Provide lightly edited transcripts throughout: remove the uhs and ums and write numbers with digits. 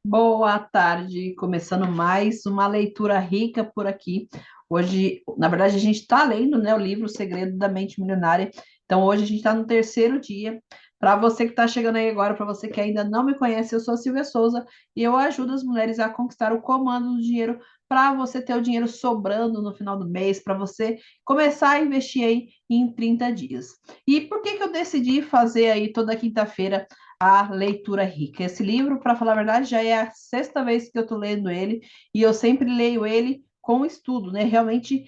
Boa tarde, começando mais uma leitura rica por aqui. Hoje, na verdade, a gente está lendo, né, o livro O Segredo da Mente Milionária. Então, hoje a gente está no terceiro dia. Para você que está chegando aí agora, para você que ainda não me conhece, eu sou a Silvia Souza e eu ajudo as mulheres a conquistar o comando do dinheiro para você ter o dinheiro sobrando no final do mês, para você começar a investir aí em 30 dias. E por que que eu decidi fazer aí toda quinta-feira a Leitura Rica? Esse livro, para falar a verdade, já é a sexta vez que eu estou lendo ele e eu sempre leio ele com estudo, né? Realmente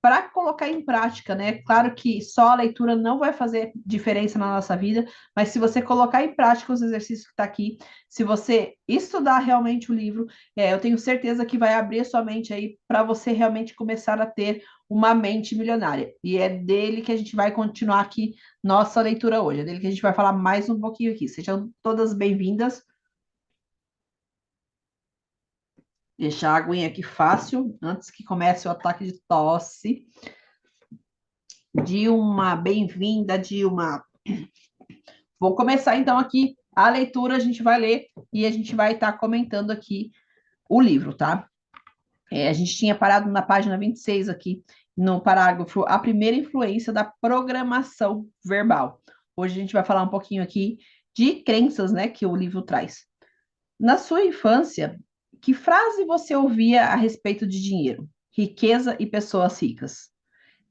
para colocar em prática, né? Claro que só a leitura não vai fazer diferença na nossa vida, mas se você colocar em prática os exercícios que está aqui, se você estudar realmente o livro, eu tenho certeza que vai abrir a sua mente aí para você realmente começar a ter uma mente milionária. E é dele que a gente vai continuar aqui nossa leitura hoje. É dele que a gente vai falar mais um pouquinho aqui. Sejam todas bem-vindas. Deixar a aguinha aqui fácil, antes que comece o ataque de tosse. Dilma, bem-vinda, Dilma. Vou começar então aqui a leitura, a gente vai ler e a gente vai estar comentando aqui o livro, tá? A gente tinha parado na página 26 aqui, no parágrafo A Primeira Influência da Programação Verbal. Hoje a gente vai falar um pouquinho aqui de crenças, né, que o livro traz. Na sua infância, que frase você ouvia a respeito de dinheiro, riqueza e pessoas ricas?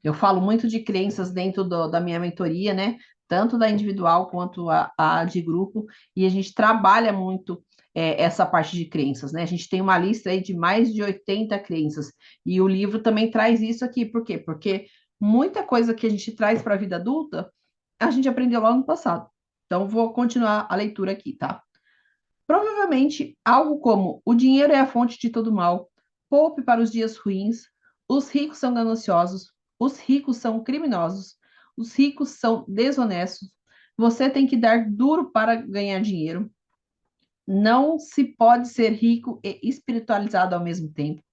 Eu falo muito de crenças dentro da minha mentoria, né? Tanto da individual quanto a de grupo, e a gente trabalha muito essa parte de crenças, né? A gente tem uma lista aí de mais de 80 crenças, e o livro também traz isso aqui, por quê? Porque muita coisa que a gente traz para a vida adulta, a gente aprendeu lá no passado. Então, vou continuar a leitura aqui, tá? Provavelmente algo como: o dinheiro é a fonte de todo mal, poupe para os dias ruins, os ricos são gananciosos, os ricos são criminosos, os ricos são desonestos, você tem que dar duro para ganhar dinheiro, não se pode ser rico e espiritualizado ao mesmo tempo.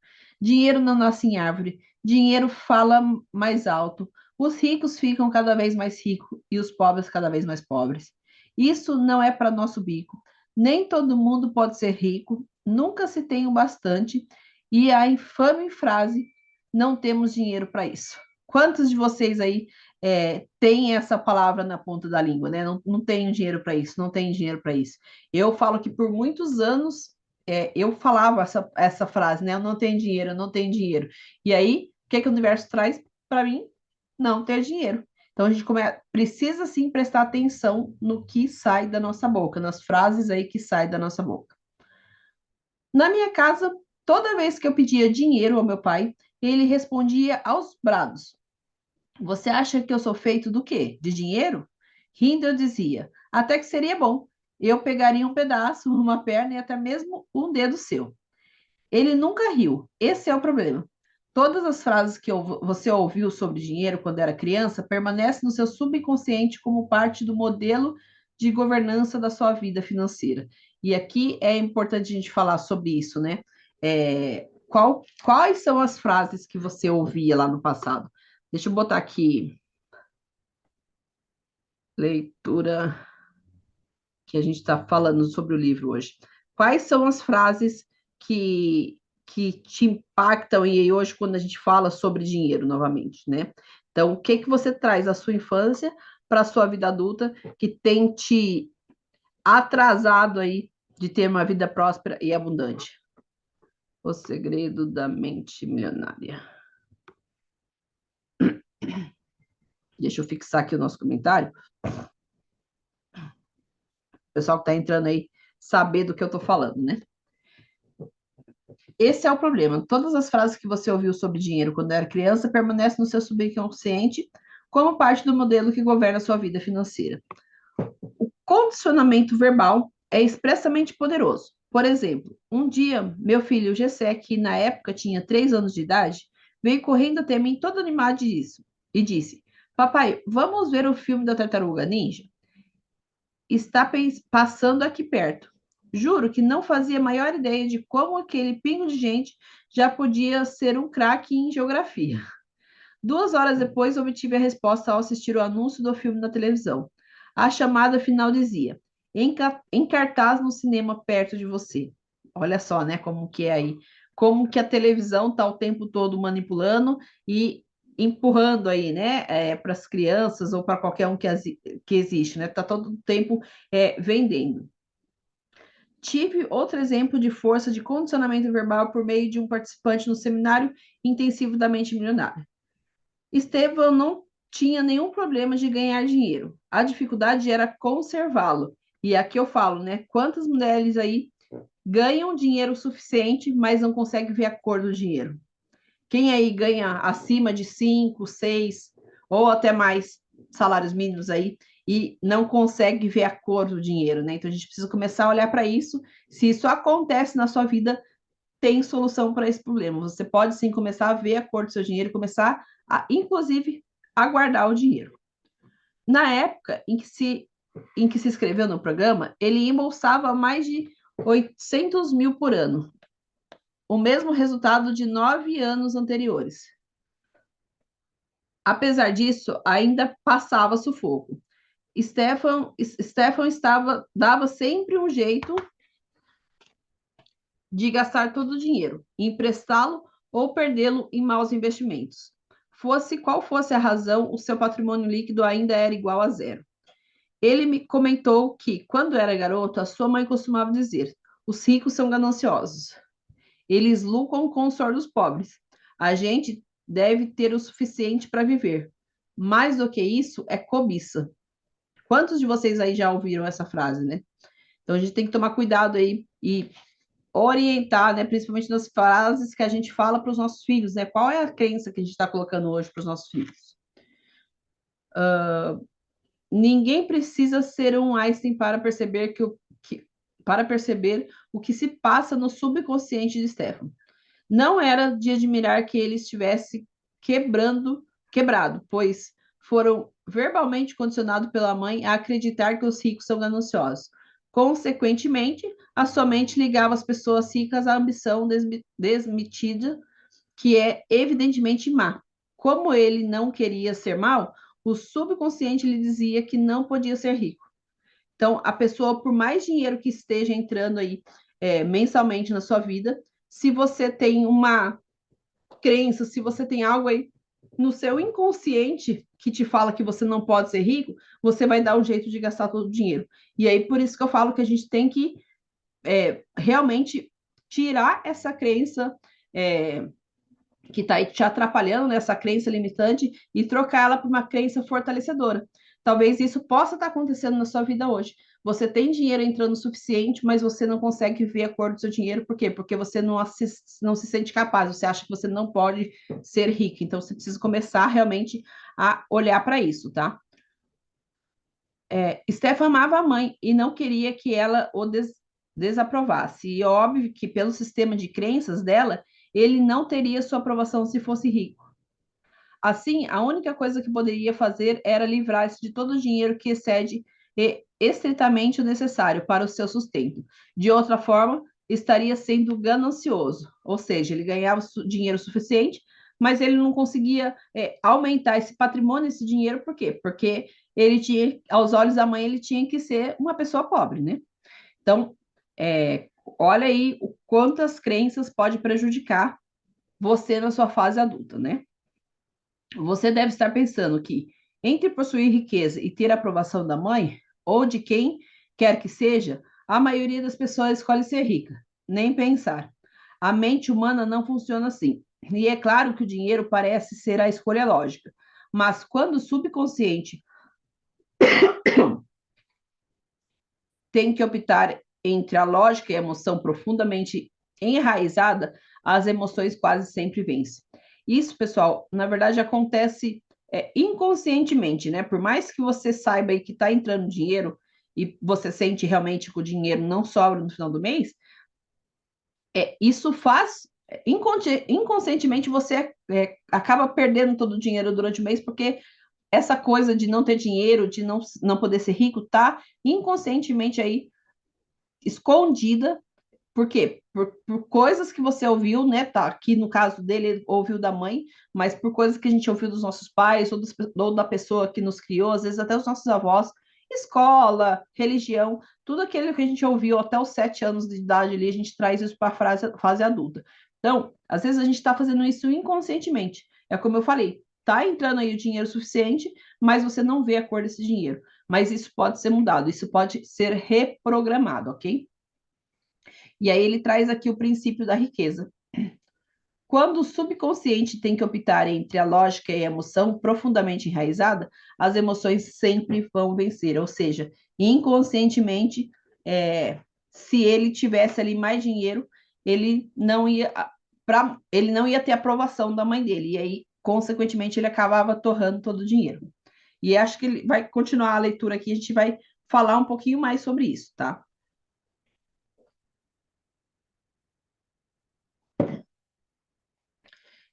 Dinheiro não nasce em árvore, dinheiro fala mais alto. Os ricos ficam cada vez mais ricos e os pobres cada vez mais pobres. Isso não é para nosso bico. Nem todo mundo pode ser rico, nunca se tem o bastante, e a infame frase: não temos dinheiro para isso. Quantos de vocês aí têm essa palavra na ponta da língua, né? Não, não tenho dinheiro para isso, não tenho dinheiro para isso. Eu falo que por muitos anos eu falava essa frase, né? Eu não tenho dinheiro, eu não tenho dinheiro. E aí, o que que o universo traz para mim? Não ter dinheiro. Então a gente precisa sim prestar atenção no que sai da nossa boca, nas frases aí que saem da nossa boca. Na minha casa, toda vez que eu pedia dinheiro ao meu pai, ele respondia aos brados: você acha que eu sou feito do quê? De dinheiro? Rindo, eu dizia: até que seria bom. Eu pegaria um pedaço, uma perna e até mesmo um dedo seu. Ele nunca riu. Esse é o problema. Todas as frases que você ouviu sobre dinheiro quando era criança permanecem no seu subconsciente como parte do modelo de governança da sua vida financeira. E aqui é importante a gente falar sobre isso, né? Quais são as frases que você ouvia lá no passado? Deixa eu botar aqui leitura que a gente está falando sobre o livro hoje. Quais são as frases que te impactam e aí hoje quando a gente fala sobre dinheiro novamente, né? Então, o que que você traz da sua infância para a sua vida adulta que tem te atrasado aí de ter uma vida próspera e abundante? O segredo da mente milionária. Deixa eu fixar aqui o nosso comentário. O pessoal que está entrando aí saber do que eu estou falando, né? Esse é o problema. Todas as frases que você ouviu sobre dinheiro quando era criança permanecem no seu subconsciente como parte do modelo que governa a sua vida financeira. O condicionamento verbal é expressamente poderoso. Por exemplo, um dia, meu filho Gessé, que na época tinha 3 anos de idade, veio correndo até mim todo animado e disse: papai, vamos ver o filme da Tartaruga Ninja? Está passando aqui perto. Juro que não fazia a maior ideia de como aquele pingo de gente já podia ser um craque em geografia. 2 horas depois, obtive a resposta ao assistir o anúncio do filme na televisão. A chamada final dizia: em cartaz no cinema perto de você. Olha só, né, como que é aí. Como que a televisão está o tempo todo manipulando e empurrando aí, né, para as crianças ou para qualquer um que existe, né? Está todo o tempo vendendo. Tive outro exemplo de força de condicionamento verbal por meio de um participante no seminário intensivo da mente milionária. Estevão não tinha nenhum problema de ganhar dinheiro. A dificuldade era conservá-lo. E aqui eu falo, né? Quantas mulheres aí ganham dinheiro suficiente, mas não conseguem ver a cor do dinheiro? Quem aí ganha acima de 5, 6 ou até mais salários mínimos aí e não consegue ver a cor do dinheiro, né? Então a gente precisa começar a olhar para isso. Se isso acontece na sua vida, tem solução para esse problema. Você pode sim começar a ver a cor do seu dinheiro e começar a, inclusive, a guardar o dinheiro. Na época em que se inscreveu no programa, ele embolsava mais de 800 mil por ano, o mesmo resultado de 9 anos anteriores. Apesar disso, ainda passava sufoco. Stefan dava sempre um jeito de gastar todo o dinheiro, emprestá-lo ou perdê-lo em maus investimentos. Fosse qual fosse a razão, o seu patrimônio líquido ainda era igual a zero. Ele me comentou que, quando era garoto, a sua mãe costumava dizer: os ricos são gananciosos. Eles lucram com o suor dos pobres. A gente deve ter o suficiente para viver. Mais do que isso é cobiça. Quantos de vocês aí já ouviram essa frase, né? Então a gente tem que tomar cuidado aí e orientar, né? Principalmente nas frases que a gente fala para os nossos filhos, né? Qual é a crença que a gente está colocando hoje para os nossos filhos? Ninguém precisa ser um Einstein para perceber para perceber o que se passa no subconsciente de Stefan. Não era de admirar que ele estivesse quebrado, pois foram verbalmente condicionados pela mãe a acreditar que os ricos são gananciosos. Consequentemente, a sua mente ligava as pessoas ricas à ambição desmedida, que é evidentemente má. Como ele não queria ser mal, o subconsciente lhe dizia que não podia ser rico. Então, a pessoa, por mais dinheiro que esteja entrando aí mensalmente na sua vida, se você tem uma crença, se você tem algo aí no seu inconsciente que te fala que você não pode ser rico, você vai dar um jeito de gastar todo o dinheiro. E aí, por isso que eu falo que a gente tem que realmente tirar essa crença que está aí te atrapalhando, né, essa crença limitante, e trocar ela por uma crença fortalecedora. Talvez isso possa estar acontecendo na sua vida hoje. Você tem dinheiro entrando o suficiente, mas você não consegue ver a cor do seu dinheiro. Por quê? Porque você não se sente capaz, você acha que você não pode ser rico. Então, você precisa começar realmente a olhar para isso, tá? Steph amava a mãe e não queria que ela o desaprovasse. E óbvio que, pelo sistema de crenças dela, ele não teria sua aprovação se fosse rico. Assim, a única coisa que poderia fazer era livrar-se de todo o dinheiro que excede estritamente o necessário para o seu sustento. De outra forma, estaria sendo ganancioso, ou seja, ele ganhava dinheiro suficiente, mas ele não conseguia aumentar esse patrimônio, esse dinheiro, por quê? Porque ele tinha, aos olhos da mãe, ele tinha que ser uma pessoa pobre, né? Então, olha aí o quantas crenças pode prejudicar você na sua fase adulta, né? Você deve estar pensando que, entre possuir riqueza e ter a aprovação da mãe, ou de quem quer que seja, a maioria das pessoas escolhe ser rica. Nem pensar. A mente humana não funciona assim. E é claro que o dinheiro parece ser a escolha lógica. Mas quando o subconsciente tem que optar entre a lógica e a emoção profundamente enraizada, as emoções quase sempre vencem. Isso, pessoal, na verdade acontece inconscientemente, né? Por mais que você saiba aí que está entrando dinheiro e você sente realmente que o dinheiro não sobra no final do mês, isso faz inconscientemente você acaba perdendo todo o dinheiro durante o mês porque essa coisa de não ter dinheiro, de não poder ser rico, tá inconscientemente aí escondida. Por quê? Por coisas que você ouviu, né? Tá, aqui no caso dele, ele ouviu da mãe, mas por coisas que a gente ouviu dos nossos pais, ou da pessoa que nos criou, às vezes até os nossos avós, escola, religião, tudo aquilo que a gente ouviu até os 7 anos de idade ali, a gente traz isso para a fase adulta. Então, às vezes a gente está fazendo isso inconscientemente. É como eu falei, tá entrando aí o dinheiro suficiente, mas você não vê a cor desse dinheiro. Mas isso pode ser mudado, isso pode ser reprogramado, ok? E aí ele traz aqui o princípio da riqueza. Quando o subconsciente tem que optar entre a lógica e a emoção profundamente enraizada, as emoções sempre vão vencer. Ou seja, inconscientemente, se ele tivesse ali mais dinheiro, ele não ia ele não ia ter aprovação da mãe dele. E aí, consequentemente, ele acabava torrando todo o dinheiro. E acho que ele vai continuar a leitura aqui, a gente vai falar um pouquinho mais sobre isso, tá?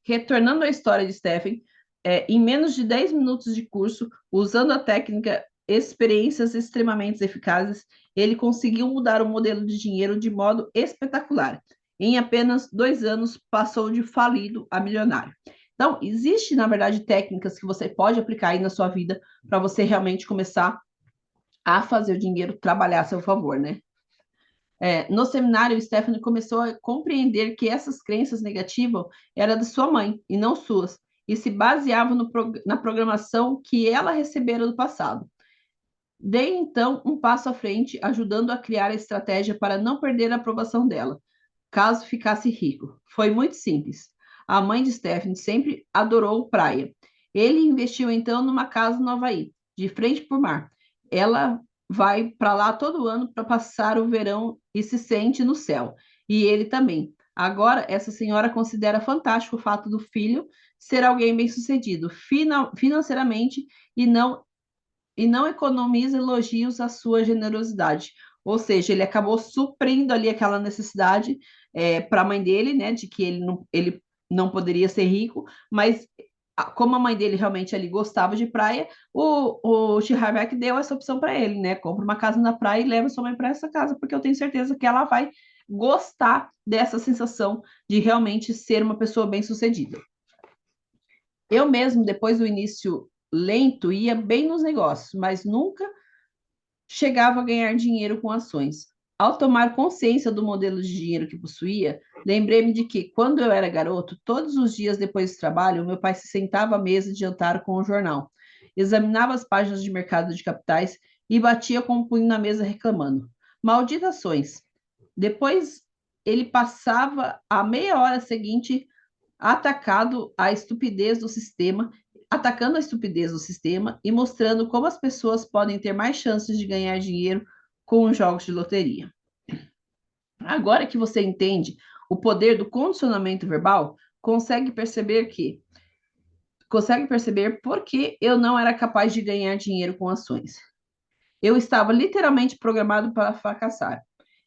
Retornando à história de Stephen, em menos de 10 minutos de curso, usando a técnica experiências extremamente eficazes, ele conseguiu mudar o modelo de dinheiro de modo espetacular. Em apenas 2 anos, passou de falido a milionário. Então, existe, na verdade, técnicas que você pode aplicar aí na sua vida para você realmente começar a fazer o dinheiro trabalhar a seu favor, né? No seminário, Stephanie começou a compreender que essas crenças negativas eram de sua mãe e não suas, e se baseavam na programação que ela recebera do passado. Dei então um passo à frente, ajudando a criar a estratégia para não perder a aprovação dela, caso ficasse rico. Foi muito simples. A mãe de Stephanie sempre adorou praia. Ele investiu então numa casa no Havaí, de frente para o mar. Ela vai para lá todo ano para passar o verão e se sente no céu. E ele também. Agora, essa senhora considera fantástico o fato do filho ser alguém bem-sucedido financeiramente e não economiza elogios à sua generosidade. Ou seja, ele acabou suprindo ali aquela necessidade para a mãe dele, né, de que ele não poderia ser rico, mas como a mãe dele realmente ali gostava de praia, o Schirrabeck deu essa opção para ele, né? Compra uma casa na praia e leva sua mãe para essa casa, porque eu tenho certeza que ela vai gostar dessa sensação de realmente ser uma pessoa bem-sucedida. Eu mesmo, depois do início lento, ia bem nos negócios, mas nunca chegava a ganhar dinheiro com ações. Ao tomar consciência do modelo de dinheiro que possuía, lembrei-me de que, quando eu era garoto, todos os dias depois do trabalho, meu pai se sentava à mesa de jantar com o jornal, examinava as páginas de mercado de capitais e batia com o punho na mesa reclamando. Malditas ações! Depois, ele passava a meia hora seguinte atacado a estupidez do sistema, atacando a estupidez do sistema e mostrando como as pessoas podem ter mais chances de ganhar dinheiro com os jogos de loteria. Agora que você entende o poder do condicionamento verbal, consegue perceber por que eu não era capaz de ganhar dinheiro com ações. Eu estava literalmente programado para fracassar,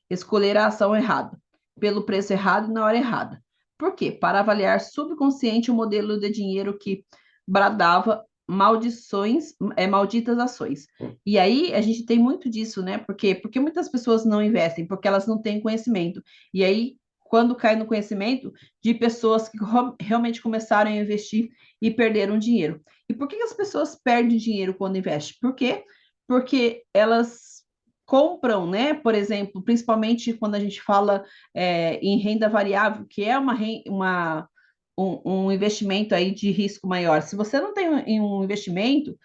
escolher a ação errada, pelo preço errado e na hora errada. Por quê? Para avaliar subconsciente o modelo de dinheiro que bradava maldições, malditas ações. E aí a gente tem muito disso, né? Por quê? Porque muitas pessoas não investem, porque elas não têm conhecimento. E aí, quando cai no conhecimento de pessoas que realmente começaram a investir e perderam dinheiro. E por que as pessoas perdem dinheiro quando investem? Por quê? Porque elas compram, né? Por exemplo, principalmente quando a gente fala em renda variável, que é um investimento aí de risco maior. Se você não tem um investimento,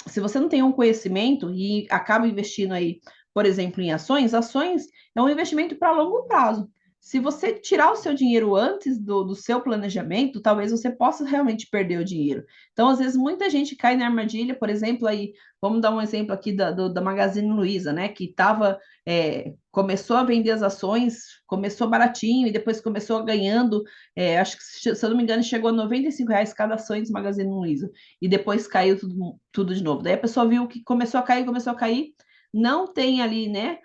se você não tem um conhecimento e acaba investindo aí, por exemplo, em ações, ações é um investimento para longo prazo. Se você tirar o seu dinheiro antes do seu planejamento, talvez você possa realmente perder o dinheiro. Então, às vezes, muita gente cai na armadilha, por exemplo, aí, vamos dar um exemplo aqui da Magazine Luiza, né? Que começou a vender as ações, começou baratinho e depois começou ganhando, acho que, se eu não me engano, chegou a R$ 95 cada ação de Magazine Luiza e depois caiu tudo de novo. Daí a pessoa viu que começou a cair, não tem ali, né,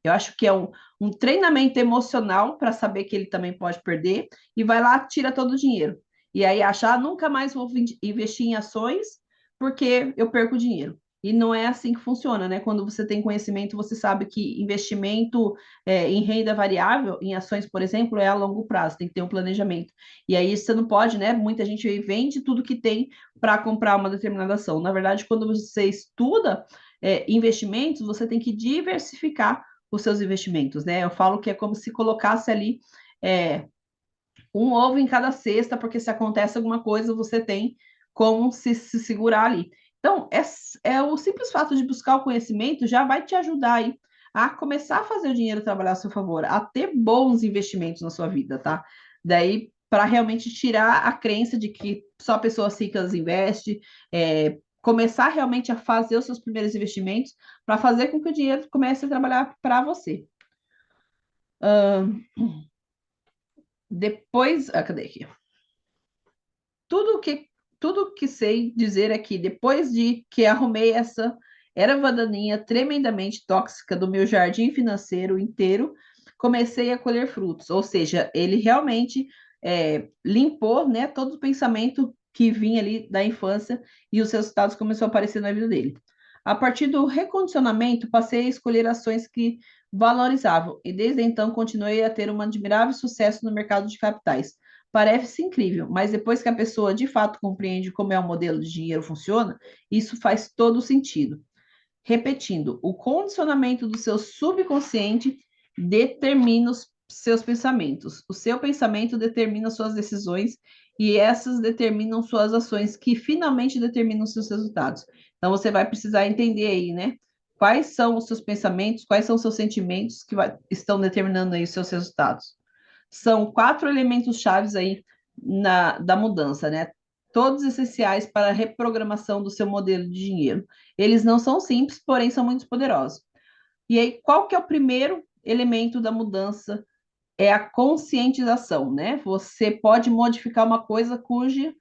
eu acho que é um treinamento emocional para saber que ele também pode perder, e vai lá, tira todo o dinheiro. E aí acha, nunca mais vou investir em ações porque eu perco dinheiro. E não é assim que funciona, né? Quando você tem conhecimento, você sabe que investimento em renda variável, em ações, por exemplo, é a longo prazo, tem que ter um planejamento. E aí você não pode, né? Muita gente vende tudo que tem para comprar uma determinada ação. Na verdade, quando você estuda investimentos, você tem que diversificar os seus investimentos, né? Eu falo que é como se colocasse ali é, um ovo em cada cesta, porque se acontece alguma coisa, você tem como se segurar ali. Então, é o simples fato de buscar o conhecimento já vai te ajudar aí a começar a fazer o dinheiro trabalhar a seu favor, a ter bons investimentos na sua vida, tá? Daí, para realmente tirar a crença de que só pessoas ricas investem, começar realmente a fazer os seus primeiros investimentos para fazer com que o dinheiro comece a trabalhar para você. Depois, cadê aqui? Tudo que tudo que sei dizer é que depois de que arrumei essa erva daninha tremendamente tóxica do meu jardim financeiro inteiro, comecei a colher frutos. Ou seja, ele realmente limpou, né, todo o pensamento que vinha ali da infância e os resultados começaram a aparecer na vida dele. A partir do recondicionamento, passei a escolher ações que valorizavam e desde então continuei a ter um admirável sucesso no mercado de capitais. Parece incrível, mas depois que a pessoa de fato compreende como é o modelo de dinheiro funciona, isso faz todo sentido. Repetindo, o condicionamento do seu subconsciente determina os seus pensamentos. O seu pensamento determina suas decisões e essas determinam suas ações, que finalmente determinam seus resultados. Então você vai precisar entender aí, né? Quais são os seus pensamentos, quais são os seus sentimentos que estão determinando aí os seus resultados. São quatro elementos chaves aí da mudança, né? Todos essenciais para a reprogramação do seu modelo de dinheiro. Eles não são simples, porém são muito poderosos. E aí, qual que é o primeiro elemento da mudança? É a conscientização, né? Você pode modificar uma coisa cuja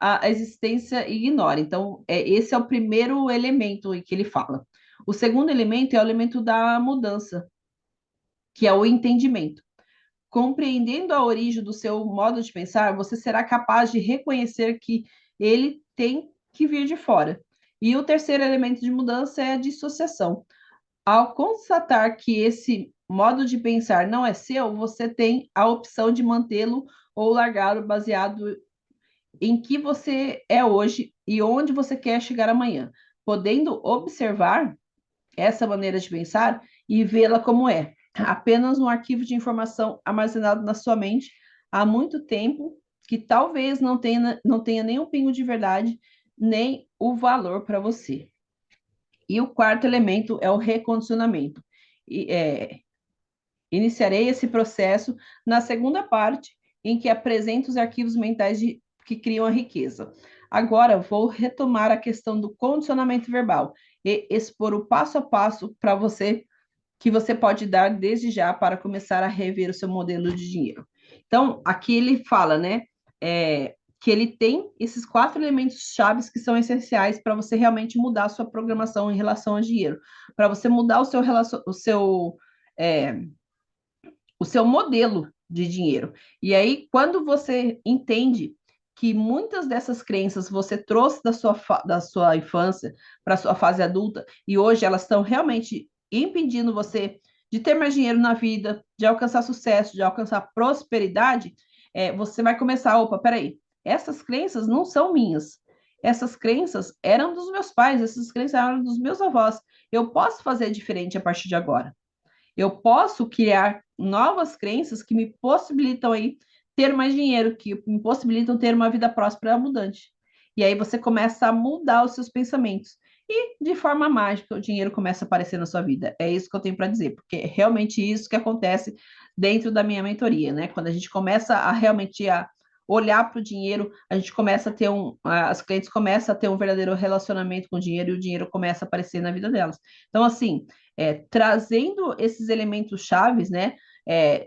a existência ignora. Então, esse é o primeiro elemento que ele fala. O segundo elemento é o elemento da mudança, que é o entendimento. Compreendendo a origem do seu modo de pensar, você será capaz de reconhecer que ele tem que vir de fora. E o terceiro elemento de mudança é a dissociação. Ao constatar que esse modo de pensar não é seu, você tem a opção de mantê-lo ou largá-lo baseado em que você é hoje e onde você quer chegar amanhã, podendo observar essa maneira de pensar e vê-la como é, apenas um arquivo de informação armazenado na sua mente há muito tempo, que talvez não tenha nenhum pingo de verdade, nem o valor para você. E o quarto elemento é o recondicionamento. E, iniciarei esse processo na segunda parte, em que apresento os arquivos mentais que criam a riqueza. Agora, vou retomar a questão do condicionamento verbal e expor o passo a passo para você, que você pode dar desde já para começar a rever o seu modelo de dinheiro. Então, aqui ele fala, né, que ele tem esses quatro elementos chaves que são essenciais para você realmente mudar a sua programação em relação ao dinheiro, para você mudar o seu modelo de dinheiro. E aí, quando você entende que muitas dessas crenças você trouxe da sua infância para a sua fase adulta, e hoje elas estão realmente impedindo você de ter mais dinheiro na vida, de alcançar sucesso, de alcançar prosperidade, você vai começar, opa, peraí, essas crenças não são minhas. Essas crenças eram dos meus pais, essas crenças eram dos meus avós. Eu posso fazer diferente a partir de agora. Eu posso criar novas crenças que me possibilitam aí ter mais dinheiro, que me possibilitam ter uma vida próspera e abundante. E aí você começa a mudar os seus pensamentos. E de forma mágica o dinheiro começa a aparecer na sua vida. É isso que eu tenho para dizer, porque é realmente isso que acontece dentro da minha mentoria, né? Quando a gente começa a realmente olhar para o dinheiro, a gente começa a ter as clientes começam a ter um verdadeiro relacionamento com o dinheiro e o dinheiro começa a aparecer na vida delas. Então, assim, trazendo esses elementos chaves, né,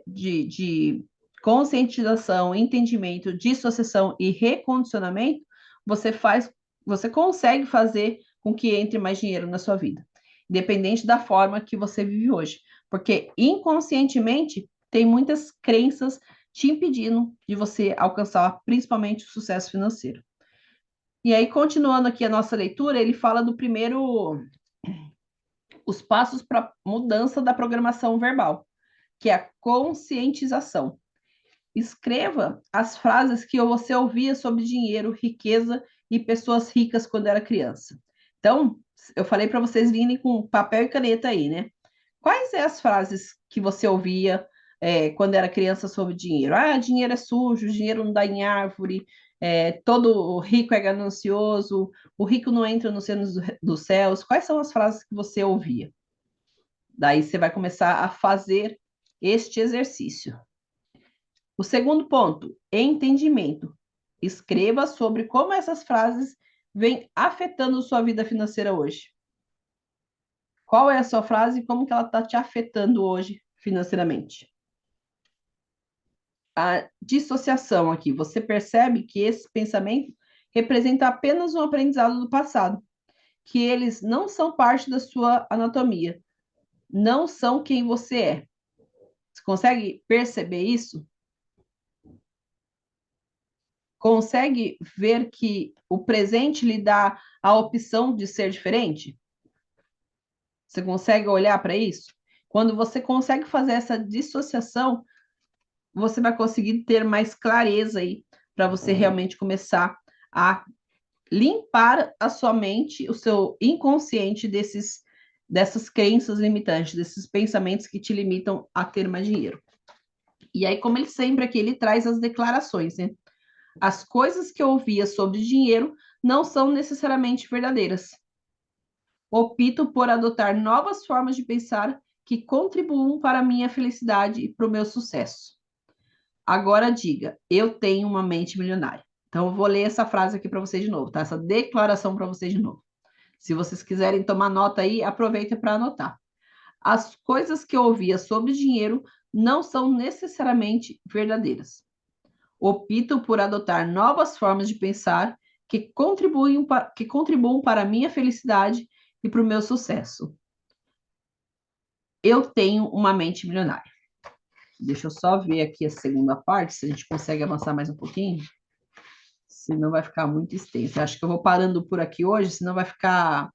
de conscientização, entendimento, dissociação e recondicionamento, você consegue fazer com que entre mais dinheiro na sua vida, independente da forma que você vive hoje, porque inconscientemente tem muitas crenças te impedindo de você alcançar principalmente o sucesso financeiro. E aí, continuando aqui a nossa leitura, ele fala do primeiro, os passos para mudança da programação verbal, que é a conscientização. Escreva as frases que você ouvia sobre dinheiro, riqueza e pessoas ricas quando era criança. Então, eu falei para vocês virem com papel e caneta aí, né? Quais são as frases que você ouvia quando era criança sobre dinheiro? Ah, dinheiro é sujo, dinheiro não dá em árvore, todo rico é ganancioso, o rico não entra nos reinos dos céus. Quais são as frases que você ouvia? Daí você vai começar a fazer este exercício. O segundo ponto, entendimento. Escreva sobre como essas frases vêm afetando sua vida financeira hoje. Qual é a sua frase e como que ela está te afetando hoje financeiramente? A dissociação aqui, você percebe que esse pensamento representa apenas um aprendizado do passado, que eles não são parte da sua anatomia, não são quem você é. Você consegue perceber isso? Consegue ver que o presente lhe dá a opção de ser diferente? Você consegue olhar para isso? Quando você consegue fazer essa dissociação, você vai conseguir ter mais clareza aí para você realmente começar a limpar a sua mente, o seu inconsciente dessas crenças limitantes, desses pensamentos que te limitam a ter mais dinheiro. E aí, como ele sempre aqui, ele traz as declarações, né? As coisas que eu ouvia sobre dinheiro não são necessariamente verdadeiras. Opto por adotar novas formas de pensar que contribuam para a minha felicidade e para o meu sucesso. Agora diga, eu tenho uma mente milionária. Então, eu vou ler essa frase aqui para vocês de novo, tá? Essa declaração para vocês de novo. Se vocês quiserem tomar nota aí, aproveita para anotar. As coisas que eu ouvia sobre dinheiro não são necessariamente verdadeiras. Opto por adotar novas formas de pensar que contribuam para a minha felicidade e para o meu sucesso. Eu tenho uma mente milionária. Deixa eu só ver aqui a segunda parte, se a gente consegue avançar mais um pouquinho. Senão vai ficar muito extenso. Acho que eu vou parando por aqui hoje, senão vai ficar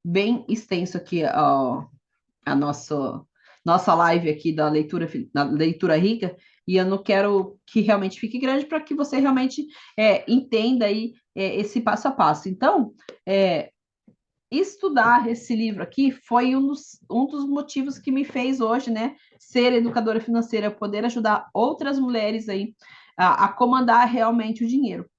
bem extenso aqui a nossa live aqui da leitura rica, e eu não quero que realmente fique grande para que você realmente entenda aí esse passo a passo. Então, estudar esse livro aqui foi um dos motivos que me fez hoje, né, ser educadora financeira, poder ajudar outras mulheres aí a comandar realmente o dinheiro.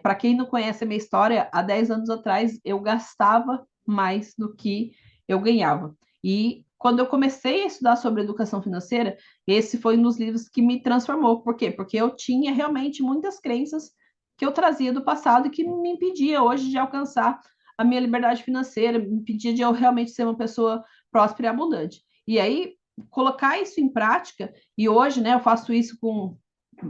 Para quem não conhece a minha história, há 10 anos atrás eu gastava mais do que eu ganhava. E quando eu comecei a estudar sobre educação financeira, esse foi um dos livros que me transformou. Por quê? Porque eu tinha realmente muitas crenças que eu trazia do passado e que me impedia hoje de alcançar a minha liberdade financeira, me impedia de eu realmente ser uma pessoa próspera e abundante. E aí, colocar isso em prática, e hoje, né, eu faço isso com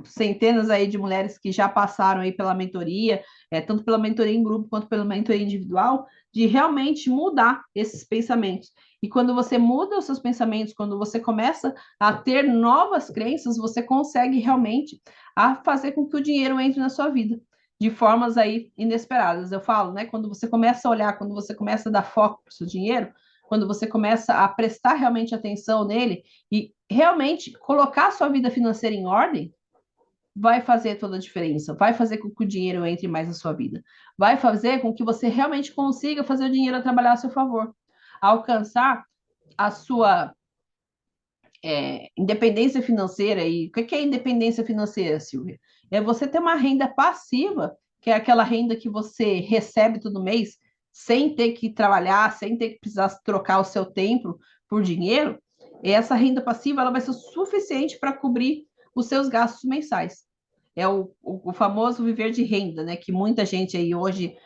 centenas aí de mulheres que já passaram aí pela mentoria, tanto pela mentoria em grupo quanto pela mentoria individual, de realmente mudar esses pensamentos. E quando você muda os seus pensamentos, quando você começa a ter novas crenças, você consegue realmente a fazer com que o dinheiro entre na sua vida de formas aí inesperadas. Eu falo, né? Quando você começa a olhar, quando você começa a dar foco para o seu dinheiro, quando você começa a prestar realmente atenção nele e realmente colocar a sua vida financeira em ordem, vai fazer toda a diferença, vai fazer com que o dinheiro entre mais na sua vida, vai fazer com que você realmente consiga fazer o dinheiro trabalhar a seu favor, alcançar a sua independência financeira. E o que é independência financeira, Silvia? É você ter uma renda passiva, que é aquela renda que você recebe todo mês, sem ter que trabalhar, sem ter que precisar trocar o seu tempo por dinheiro. E essa renda passiva ela vai ser suficiente para cobrir os seus gastos mensais. É o famoso viver de renda, né? Que muita gente aí hoje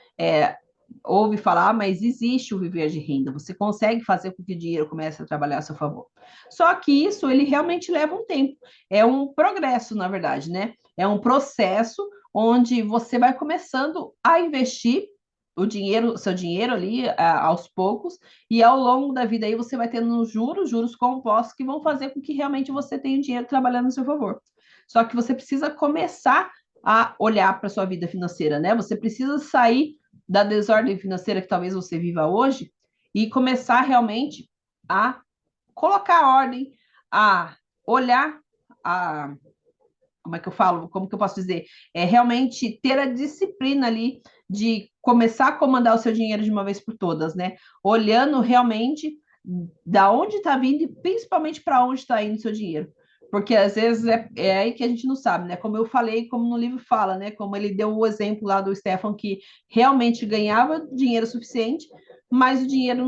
ouve falar, mas existe o viver de renda. Você consegue fazer com que o dinheiro comece a trabalhar a seu favor. Só que isso ele realmente leva um tempo. É um progresso, na verdade, né? É um processo onde você vai começando a investir o seu dinheiro ali aos poucos, e ao longo da vida aí você vai tendo juros compostos que vão fazer com que realmente você tenha o dinheiro trabalhando a seu favor. Só que você precisa começar a olhar para sua vida financeira, né? Você precisa sair da desordem financeira que talvez você viva hoje e começar realmente a colocar ordem, a olhar, a como é que eu falo? Como que eu posso dizer? É realmente ter a disciplina ali de começar a comandar o seu dinheiro de uma vez por todas, né? Olhando realmente da onde está vindo e principalmente para onde está indo o seu dinheiro. Porque às vezes é aí que a gente não sabe, né? Como eu falei, como no livro fala, né? Como ele deu o exemplo lá do Stefan, que realmente ganhava dinheiro suficiente, mas o dinheiro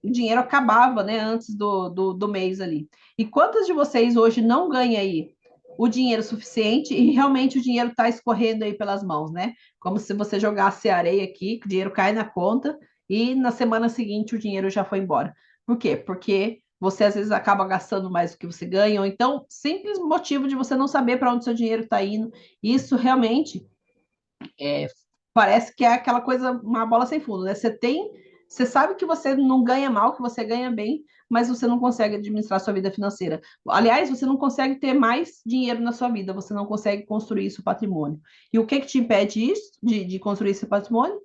o dinheiro acabava, né? Antes do mês ali. E quantas de vocês hoje não ganham aí o dinheiro suficiente e realmente o dinheiro está escorrendo aí pelas mãos, né? Como se você jogasse areia aqui, o dinheiro cai na conta e na semana seguinte o dinheiro já foi embora. Por quê? Porque você às vezes acaba gastando mais do que você ganha, ou então simples motivo de você não saber para onde seu dinheiro está indo. Isso realmente é, parece que é aquela coisa, uma bola sem fundo, né? Você sabe que você não ganha mal, que você ganha bem, mas você não consegue administrar sua vida financeira. Aliás, você não consegue ter mais dinheiro na sua vida, você não consegue construir seu patrimônio. E o que te impede isso, de construir esse patrimônio?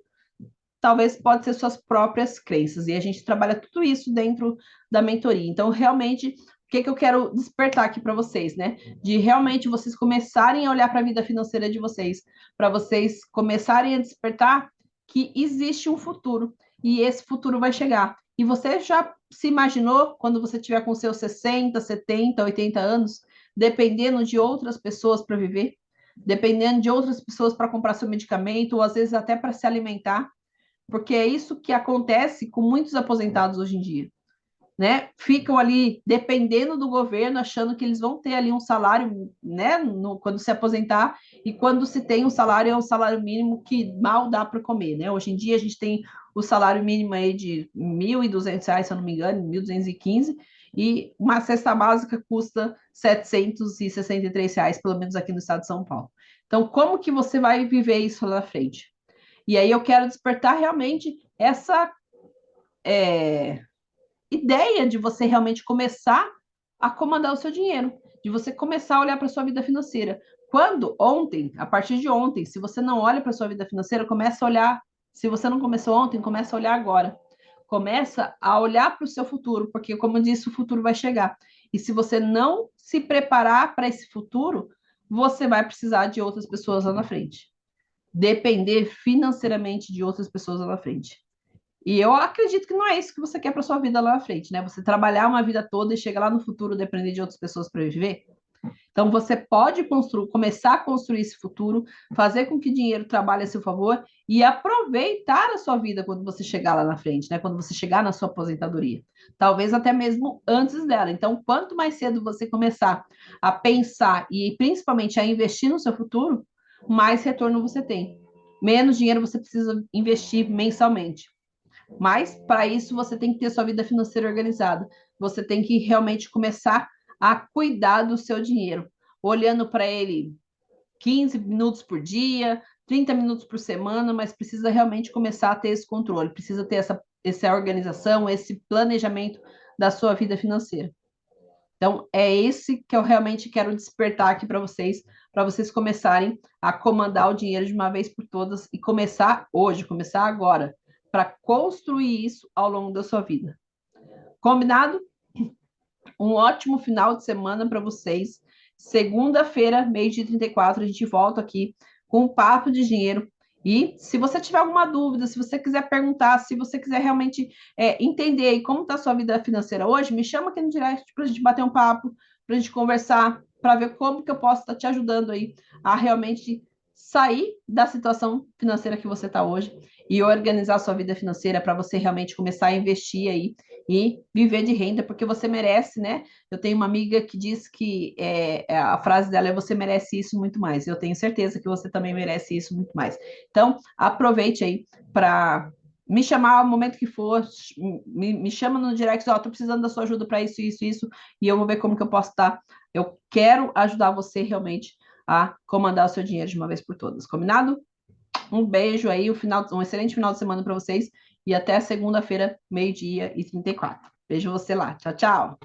Talvez pode ser suas próprias crenças. E a gente trabalha tudo isso dentro da mentoria. Então, realmente, o que eu quero despertar aqui para vocês, né? De realmente vocês começarem a olhar para a vida financeira de vocês, para vocês começarem a despertar que existe um futuro e esse futuro vai chegar. E você já se imaginou quando você tiver com seus 60, 70, 80 anos, dependendo de outras pessoas para viver, dependendo de outras pessoas para comprar seu medicamento, ou às vezes até para se alimentar? Porque é isso que acontece com muitos aposentados hoje em dia, né? Ficam ali dependendo do governo, achando que eles vão ter ali um salário, né? Quando se aposentar, e quando se tem um salário, é um salário mínimo que mal dá para comer, né? Hoje em dia a gente tem o salário mínimo aí de R$ 1.200, se eu não me engano, 1.215, e uma cesta básica custa R$ 763, pelo menos aqui no estado de São Paulo. Então, como que você vai viver isso lá na frente? E aí eu quero despertar realmente essa ideia de você realmente começar a comandar o seu dinheiro, de você começar a olhar para a sua vida financeira. Quando ontem, a partir de ontem, se você não olha para a sua vida financeira, começa a olhar. Se você não começou ontem, começa a olhar agora. Começa a olhar para o seu futuro, porque, como eu disse, o futuro vai chegar. E se você não se preparar para esse futuro, você vai precisar de outras pessoas lá na frente, depender financeiramente de outras pessoas lá na frente. E eu acredito que não é isso que você quer para sua vida lá na frente, né? Você trabalhar uma vida toda e chegar lá no futuro depender de outras pessoas para viver. Então você pode começar a construir esse futuro, fazer com que o dinheiro trabalhe a seu favor e aproveitar a sua vida quando você chegar lá na frente, né? Quando você chegar na sua aposentadoria. Talvez até mesmo antes dela. Então, quanto mais cedo você começar a pensar e principalmente a investir no seu futuro, mais retorno você tem. Menos dinheiro você precisa investir mensalmente. Mas, para isso, você tem que ter sua vida financeira organizada. Você tem que realmente começar a cuidar do seu dinheiro, olhando para ele 15 minutos por dia, 30 minutos por semana, mas precisa realmente começar a ter esse controle, precisa ter essa organização, esse planejamento da sua vida financeira. Então, é esse que eu realmente quero despertar aqui para vocês começarem a comandar o dinheiro de uma vez por todas e começar hoje, começar agora, para construir isso ao longo da sua vida. Combinado? Um ótimo final de semana para vocês. Segunda-feira, meio-dia 34, a gente volta aqui com um papo de dinheiro. E se você tiver alguma dúvida, se você quiser perguntar, se você quiser realmente entender aí como está a sua vida financeira hoje, me chama aqui no direct para a gente bater um papo, para a gente conversar, para ver como que eu posso estar te ajudando aí a realmente sair da situação financeira que você está hoje e organizar a sua vida financeira para você realmente começar a investir aí e viver de renda, porque você merece, né? Eu tenho uma amiga que diz que a frase dela é: você merece isso muito mais. Eu tenho certeza que você também merece isso muito mais. Então, aproveite aí para me chamar ao momento que for, me chama no direct, ó, tô precisando da sua ajuda para isso, isso, isso, e eu vou ver como que eu posso estar. Eu quero ajudar você realmente a comandar o seu dinheiro de uma vez por todas, combinado? Um beijo aí, um excelente final de semana para vocês e até segunda-feira, meio-dia e 34. Vejo você lá. Tchau, tchau.